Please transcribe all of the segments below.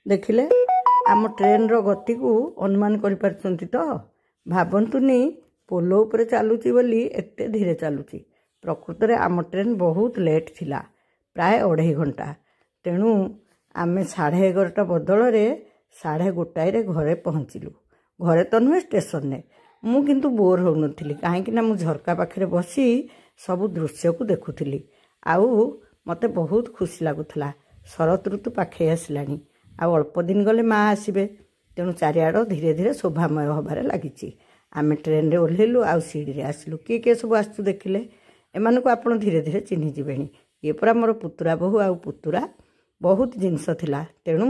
देखिले आम ट्रेन रो गति को अनुमान कर तो भावतुनि पोल उपर चलुची बोली एते धीरे चलुची। प्रकृत में आम ट्रेन बहुत लेट थिला, प्राय 2.5 घंटा। तेणु आमे 11:30 बदल 1:30 घरे पहुँचलु। घरे तो नुहे स्टेशन ने। मु किंतु बोर हो नथिली, कहीं मु झरका पाखे बसी सबु दृश्य को देखुली। आउ मते बहुत खुशी लगुला। शरत ऋतु पाखे आसलानी। आ अल्प दिन गले माँ आसबे, तेणु चारिआड़ धीरे धीरे शोभामय हबार लगी। आमे ट्रेन रे ओह्लैलु, आउ सीढ़ी रे आसलु। किए सब आसु देखिले, एमान को आपण धीरे धीरे चिन्हि जिबेनी। ये पूरा मोर पुतुरा बहु आउ पुतुरा बहुत जिनस थिला, तेणु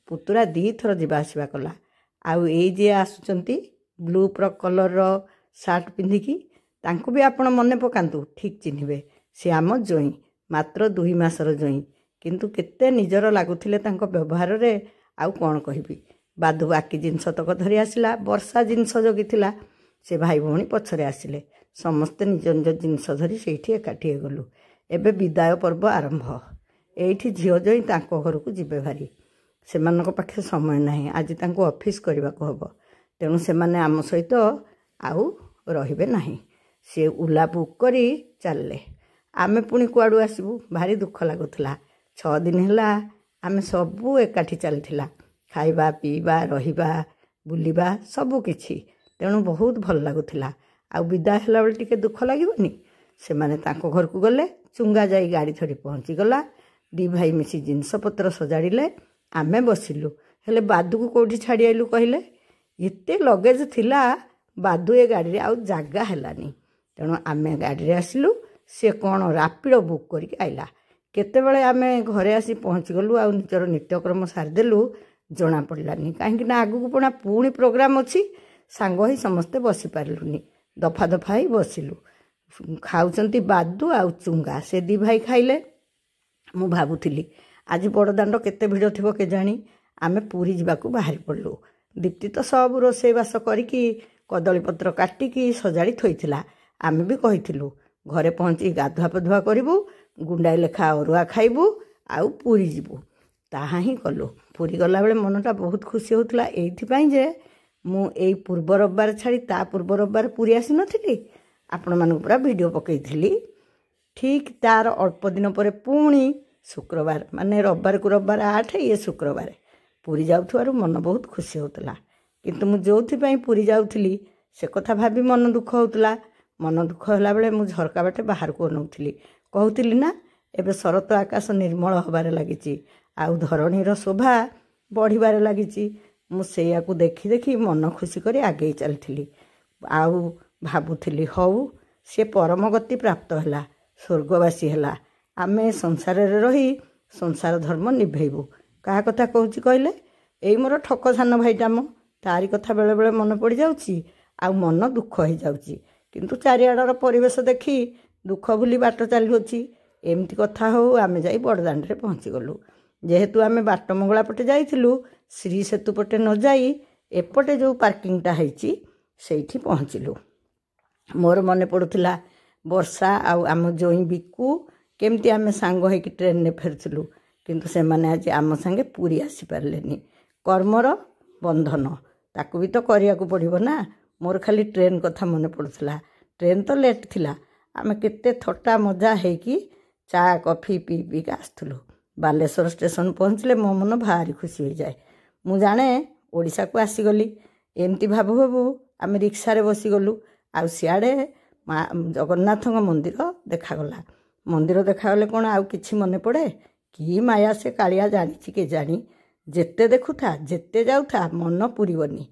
पुतुरा 2 थर जीवा आसवा कला। आउ ए जे आसुचंती ब्लू कलर रो सार्ट पिंधिकी, तांको भी आपण मने पकांतु, ठीक चिन्हिबे। से आम जोई, मात्र 2 मासर जोई, किंतु केते निजर लागुथिले तांको व्यवहार रे। आउ कोन कहिबी। बादु बाकी जिनस तक धरी आसिला। वर्षा जिनस जगिथिला, से भाई भौणी पछरे आसिले। समस्ते निज निज जिनस धरी सेठी एकाठी गलु। एबे विदाय पर्व आरंभ। एठी झियो जोई तांको घर को जिबे भारी। सेमानक पाखे समय नाही, आज तांको ऑफिस करबाको हबो, तेणु सेमाने आम सहित आउ रहिबे नाही। से उला बुक करी चलले। आमे पुणी कुआडू आसबु, भारी दुख लागुथला। 6 दिन हैला आमे सबु एकाठी चलथिला, खाइबा पीबा रहिबा बुलिबा सबु किछि। तेणु बहुत भल लागुथला। आ विदा हैला बेले टिके दुख लागिबनी। से माने तांको घर को गले। चुंगा जाई गाड़ी थोड़ी पहुँची गला। 2 भाई मिसी जिनस पत्र सजाड़िले। आमे बसिलु। हेले बादू को कोठी छाड़ी आइलु कहले। एते लगेज थिला, बादू ए गाड़ी रे आउ जागा हैलानी। तेणु आमे गाड़ी रे आसिलु। से कौन रापिड बुक करके आइला। केतेबेले आमे घरे आसी पहुँची गलु। आउ निजर नित्यक्रम सारिदेलु, जना पड़लानी। कहीं आगू पुणा पुणी प्रोग्राम अच्छी, सांग ही समस्ते बसी पार्लुनी। दफा दफा ही बसिलु। खाऊचंती बादू आउ चुंगा। से 2 भाई खाइले। मु भाबुथिली आज बड़दाण्ड केते भिड़ थिबो केजाणी। आमे पूरी जिबाकू बाहरी पड़लु। दीप्ति तो सब रोषेईबास करिकी कदली पत्र काटिकी सजाड़ी थोइथिला। आमे भी कहिथिलु घरे पहुँची गाधुआ पधुआ करिबु, गुंडाई लेखा अरुआ खाइबु, आउ पूरी जिबु। ताहा ही कलु। पूरी गला बेले मनटा बहुत खुशी होउतला। एइथिपाई जे मु एई पूर्व रविवार छाड़ी ता पूर्व रविवार पूरी आसी नथिली। आपण मानकु पूरा वीडियो पकेइथिली। ठीक तार अल्प दिन पर पुणी शुक्रवार, माने रविवार को रविवार 8, ये शुक्रवार पूरी जाउथुवारु मन बहुत खुशी होउतला। किंतु मु जोथिपाई पूरी जाउथिली से कथा भाबी मन दुख होउतला। मन दुख होला बेले मु झरका बाटे बाहर को नउथिली। कहूतिली ना, एबे शरत आकाश निर्मल हबार लागिची, आउ धरणीर शोभा बढ़िबार लागिची। मु सेया को देखी देखी मन खुशी करी आगे चलथिली। आउ भाबुथिली हऊ से परम गति प्राप्त हैला, स्वर्गवासी हैला। आमे संसार रे रही संसार धर्म निभेबू। कहा कथा कहूची कहले, एई मोर ठक सान भाईटा मो, तारी कथा बेले बेले मन पड़ जाउची, आउ मन दुख हो जाउची। किंतु चारिआडर परिवेश देखी दुख भूली बाट चलुअछि। एमती कथा हो आमे जाई बड़दाण्ड रे पहुँची गलु। जेहेतु आमे बाट मंगला पटे जाइथिलु, श्री सेतु पटे न जाई एपटे जो पार्किंगटा हैची सेठी पहुँचिलु। मोर मने पड़ुथिला वर्षा आउ आम जोई बिकू केमती आमे सांग होइकी ट्रेन ने फेरथिलु। किंतु से माने आज आम संगे पूरी आसी पारलेनी। कर्मर बंधन ताकू भी तो करिया को पड़िबो ना। मोर खाली ट्रेन कथा मने पड़ुथिला। ट्रेन तो लेट थिला। आमे केते थट्टा मजा हेकी चा कॉफी पी पी के आसथुलु। बालेश्वर स्टेशन पहुँचले मो मन भारी खुशी हो जाए। मु जाने ओडिशा को आसीगली। एमती भाबु भाबु आमे रिक्शा रे बसी गलु। आउ सियाड़े जगन्नाथ मंदिर देखागला। मंदिर देखागले कौन आउ किछि मने पड़े कि माया से कालिया जानी के जानी। जेते देखुथा जेते जाउथा मन पुरीबनी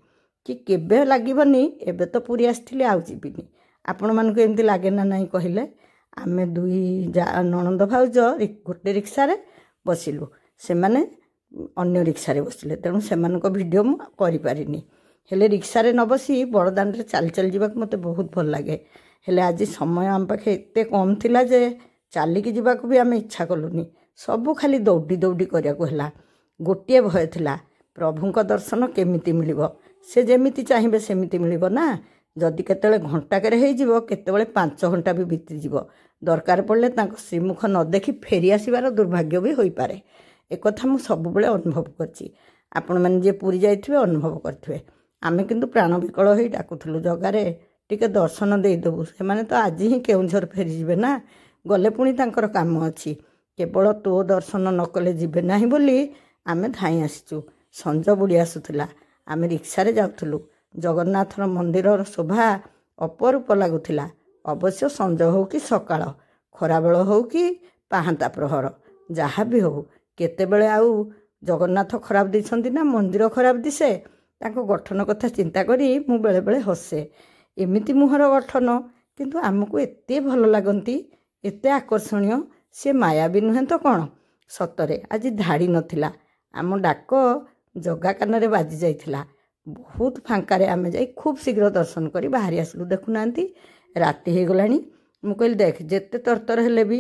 कि केबे लागिबनी। एबे तो पूरी आसथिले आउ जिबिनी। आपण मानकु एमती लागे ना नहीं कहले। आमे 2 नणंद भाउज गोटे रिक्शा रे बसिलु। से माने अन्य रिक्शा रे बसिले, तेणु सेमानक वीडियो मु करि पारिनी। हेले रिक्शा रे न बसी बड़दाण्ड रे चल चल जीवाक मते बहुत भल लागे। हेले आज समय आम पाखे एते कम थिला जे चालिकी जीवाक भी आमे इच्छा कलुनी। सबु खाली दौड़ी दौड़ी करियाको हैला। गोटिए भय थिला, प्रभुंक दर्शन केमिति मिलिबो। से जेमिति चाहिबे सेमिति मिलिबो ना। जदि केतेबेले घंटाके होइजिबो, केतेबेले 5 घंटा भी बीती जीवो। दरकार पड़ले तांको श्रीमुख न देखी फेरी आसिबार दुर्भाग्य भी होई पारे। एक कथा मु सबुबेले अनुभव करछि। ଆପଣମାନେ ଯିଏ ପୁରୀ ଯାଇଥିବେ ଅନୁଭବ କରିଥିବେ। ଆମେ କିନ୍ତୁ ପ୍ରାଣ ବିକଳ ହୋଇ ଡାକୁଥିଲୁ, ଜଗାରେ ଟିକେ ଦର୍ଶନ ଦେଇଦେବୁ। ସେମାନେ ତ ଆଜି ହିଁ କେଉଁଝର ଫେରିଯିବେ ନା, ଗଲେ ପୁଣି ତାଙ୍କର କାମ ଅଛି। କେବଳ ତୋ ଦର୍ଶନ ନ କଲେ ଯିବେ ନାହିଁ ବୋଲି ଆମେ ଧାଇଁ ଆସିଛୁ। ସଞ୍ଜ ବୁଡ଼ି ଆସୁଥିଲା, ଆମେ ରିକ୍ସାରେ ଯାଉଥିଲୁ। ଜଗନ୍ନାଥର ମନ୍ଦିରର ଶୋଭା ଅପରୂପ ଲାଗୁଥିଲା। ଅବଶ୍ୟ ସଞ୍ଜ ହେଉ କି ସକାଳ, ଖରାବେଳ ହେଉ କି ପାହାନ୍ତା ପ୍ରହର, ଯାହା ବି ହେଉ, କେତେବେଳେ ଆଉ ଜଗନ୍ନାଥ ଖରାପ ଦିଶନ୍ତି ନା ମନ୍ଦିର ଖରାପ ଦିଶେ? ତାଙ୍କ ଗଠନ କଥା ଚିନ୍ତା କରି ମୁଁ ବେଳେବେଳେ ହସେ। ଏମିତି ମୁହଁର ଗଠନ, କିନ୍ତୁ ଆମକୁ ଏତେ ଭଲ ଲାଗନ୍ତି, ଏତେ ଆକର୍ଷଣୀୟ। ସେ ମାୟାବୀ ନୁହେଁ ତ କ'ଣ? ସତରେ ଆଜି ଧାଡ଼ି ନଥିଲା। ଆମ ଡାକ ଜଗା କାନରେ ବାଜି ଯାଇଥିଲା। ବହୁତ ଫାଙ୍କାରେ ଆମେ ଯାଇ ଖୁବ୍ ଶୀଘ୍ର ଦର୍ଶନ କରି ବାହାରି ଆସିଲୁ। ଦେଖୁନାହାନ୍ତି, ରାତି ହେଇଗଲାଣି। ମୁଁ କହିଲି, ଦେଖ, ଯେତେ ତରତର ହେଲେ ବି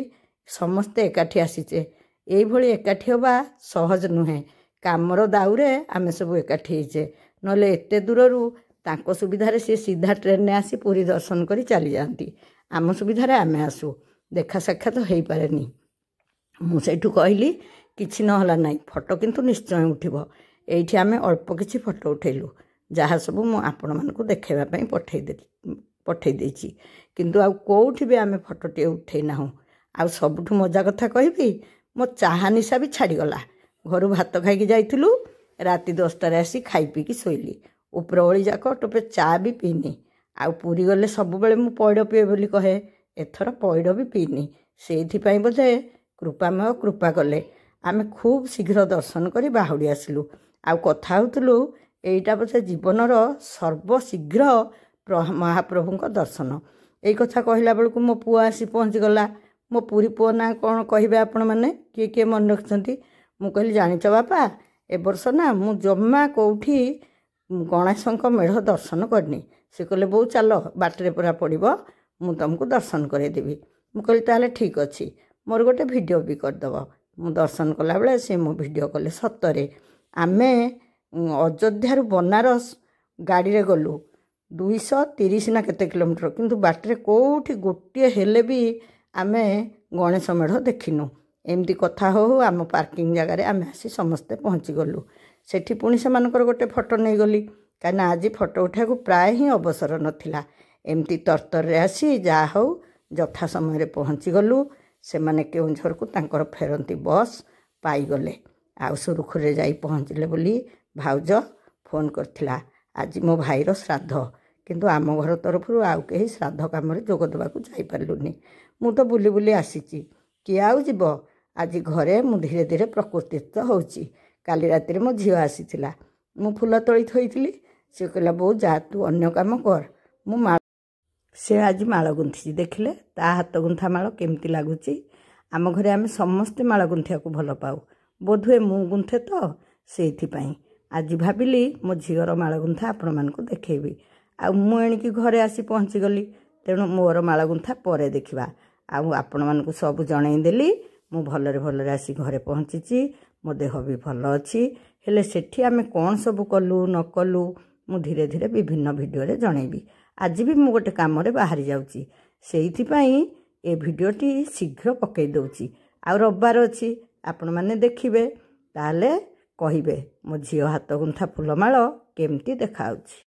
ସମସ୍ତେ ଏକାଠି ଆସିଛେ। ଏଇଭଳି ଏକାଠି ହେବା ସହଜ ନୁହେଁ। କାମର ଦାଉରେ ଆମେ ସବୁ ଏକାଠି ହେଇଛେ, ନହେଲେ ଏତେ ଦୂରରୁ ତାଙ୍କ ସୁବିଧାରେ ସେ ସିଧା ଟ୍ରେନରେ ଆସି ପୁରୀ ଦର୍ଶନ କରି ଚାଲିଯାଆନ୍ତି। ଆମ ସୁବିଧାରେ ଆମେ ଆସୁ, ଦେଖା ସାକ୍ଷାତ ହେଇପାରେନି। ମୁଁ ସେଇଠୁ କହିଲି, କିଛି ନହେଲା ନାହିଁ, ଫଟୋ କିନ୍ତୁ ନିଶ୍ଚୟ ଉଠିବ। ଏଇଠି ଆମେ ଅଳ୍ପ କିଛି ଫଟୋ ଉଠେଇଲୁ, ଯାହା ସବୁ ମୁଁ ଆପଣମାନଙ୍କୁ ଦେଖାଇବା ପାଇଁ ପଠେଇ ଦେଇଛି। କିନ୍ତୁ ଆଉ କେଉଁଠି ବି ଆମେ ଫଟୋଟିଏ ଉଠେଇ ନାହୁଁ। ଆଉ ସବୁଠୁ ମଜା କଥା କହିବି, ମୋ ଚାହା ନିଶା ବି ଛାଡ଼ିଗଲା। ଘରୁ ଭାତ ଖାଇକି ଯାଇଥିଲୁ, ରାତି 10ଟାରେ ଆସି ଖାଇ ପିଇକି ଶୋଇଲି। ଉପରଓଳି ଯାକ ଟୋପେ ଚା ବି ପିଇନି। ଆଉ ପୁରୀ ଗଲେ ସବୁବେଳେ ମୁଁ ପଇଡ଼ ପିଏ ବୋଲି କହେ, ଏଥର ପଇଡ଼ ବି ପିଇନି। ସେଇଥିପାଇଁ ବୋଧେ କୃପାମୟ କୃପା କଲେ। ଆମେ ଖୁବ୍ ଶୀଘ୍ର ଦର୍ଶନ କରି ବାହୁଡ଼ି ଆସିଲୁ। ଆଉ କଥା ହେଉଥିଲୁ, ଏଇଟା ବୋଧେ ଜୀବନର ସର୍ବଶୀଘ୍ର ମହାପ୍ରଭୁଙ୍କ ଦର୍ଶନ। ଏଇ କଥା କହିଲା ବେଳକୁ ମୋ ପୁଅ ଆସି ପହଞ୍ଚିଗଲା। ମୋ ପୁରୀ ପୁଅ ନାଁ କ'ଣ କହିବେ ଆପଣମାନେ? କିଏ କିଏ ମନେ ରଖିଛନ୍ତି? ମୁଁ କହିଲି, ଜାଣିଛ ବାପା, ଏ ବର୍ଷ ନା ମୁଁ ଜମା କେଉଁଠି ଗଣେଶଙ୍କ ମେଢ଼ ଦର୍ଶନ କରିନି। ସେ କହିଲେ, ବୋଉ ଚାଲ, ବାଟରେ ପୁରା ପଡ଼ିବ, ମୁଁ ତୁମକୁ ଦର୍ଶନ କରାଇଦେବି। ମୁଁ କହିଲି, ତାହେଲେ ଠିକ୍ ଅଛି, ମୋର ଗୋଟେ ଭିଡ଼ିଓ ବି କରିଦେବ। ମୁଁ ଦର୍ଶନ କଲାବେଳେ ସେ ମୋ ଭିଡ଼ିଓ କଲେ। ସତରେ ଆମେ ଅଯୋଧ୍ୟାରୁ ବନାରସ ଗାଡ଼ିରେ ଗଲୁ, 230 ନା କେତେ କିଲୋମିଟର, କିନ୍ତୁ ବାଟରେ କେଉଁଠି ଗୋଟିଏ ହେଲେ ବି ଆମେ ଗଣେଶ ମେଢ଼ ଦେଖିନୁ। ଏମିତି କଥା ହଉ ଆମ ପାର୍କିଂ ଜାଗାରେ ଆମେ ଆସି ସମସ୍ତେ ପହଞ୍ଚିଗଲୁ। ସେଠି ପୁଣି ସେମାନଙ୍କର ଗୋଟେ ଫଟୋ ନେଇଗଲି, କାହିଁକିନା ଆଜି ଫଟୋ ଉଠାଇବାକୁ ପ୍ରାୟ ହିଁ ଅବସର ନଥିଲା। ଏମିତି ତରତରରେ ଆସି ଯାହା ହଉ ଯଥା ସମୟରେ ପହଞ୍ଚିଗଲୁ। ସେମାନେ କେଉଁଝରକୁ ତାଙ୍କର ଫେରନ୍ତି ବସ୍ ପାଇଗଲେ। ଆଉ ସୁରୁଖୁରୁରେ ଯାଇ ପହଞ୍ଚିଲେ ବୋଲି ଭାଉଜ ଫୋନ୍ କରିଥିଲା। ଆଜି ମୋ ଭାଇର ଶ୍ରାଦ୍ଧ, କିନ୍ତୁ ଆମ ଘର ତରଫରୁ ଆଉ କେହି ଶ୍ରାଦ୍ଧ କାମରେ ଯୋଗ ଦେବାକୁ ଯାଇପାରିଲୁନି। ମୁଁ ତ ବୁଲି ବୁଲି ଆସିଛି, କିଏ ଆଉ ଯିବ? ଆଜି ଘରେ ମୁଁ ଧୀରେ ଧୀରେ ପ୍ରକୃତିସ୍ଥ ହେଉଛି। କାଲି ରାତିରେ ମୋ ଝିଅ ଆସିଥିଲା, ମୁଁ ଫୁଲ ତୋଳି ଥୋଇଥିଲି। ସେ କହିଲା, ବୋଉ ଯା, ତୁ ଅନ୍ୟ କାମ କର, ମୁଁ ସେ ଆଜି ମାଳ ଗୁନ୍ଥିଛି। ଦେଖିଲେ ତା ହାତ ଗୁନ୍ଥା ମାଳ କେମିତି ଲାଗୁଛି? ଆମ ଘରେ ଆମେ ସମସ୍ତେ ମାଳ ଗୁନ୍ଥିବାକୁ ଭଲ ପାଉ। ବୋଧହୁଏ ମୁଁ ଗୁନ୍ଥେ ତ, ସେଇଥିପାଇଁ ଆଜି ଭାବିଲି ମୋ ଝିଅର ମାଳ ଗୁନ୍ଥା ଆପଣମାନଙ୍କୁ ଦେଖେଇବି। ଆଉ ମୁଁ ଏଣିକି ଘରେ ଆସି ପହଞ୍ଚିଗଲି, ତେଣୁ ମୋର ମାଳ ଗୁନ୍ଥା ପରେ ଦେଖିବା। ଆଉ ଆପଣମାନଙ୍କୁ ସବୁ ଜଣେଇଦେଲି। ମୁଁ ଭଲରେ ଭଲରେ ଆସି ଘରେ ପହଞ୍ଚିଛି, ମୋ ଦେହ ବି ଭଲ ଅଛି। ହେଲେ ସେଠି ଆମେ କ'ଣ ସବୁ କଲୁ ନ କଲୁ ମୁଁ ଧୀରେ ଧୀରେ ବିଭିନ୍ନ ଭିଡ଼ିଓରେ ଜଣେଇବି। ଆଜି ବି ମୁଁ ଗୋଟେ କାମରେ ବାହାରି ଯାଉଛି, ସେଇଥିପାଇଁ ଏ ଭିଡ଼ିଓଟି ଶୀଘ୍ର ପକାଇ ଦେଉଛି। ଆଉ ରବିବାର ଅଛି, ଆପଣମାନେ ଦେଖିବେ, ତାହେଲେ କହିବେ ମୋ ଝିଅ ହାତ ଗୁନ୍ଥା ଫୁଲମାଳ କେମିତି ଦେଖାଯାଉଛି।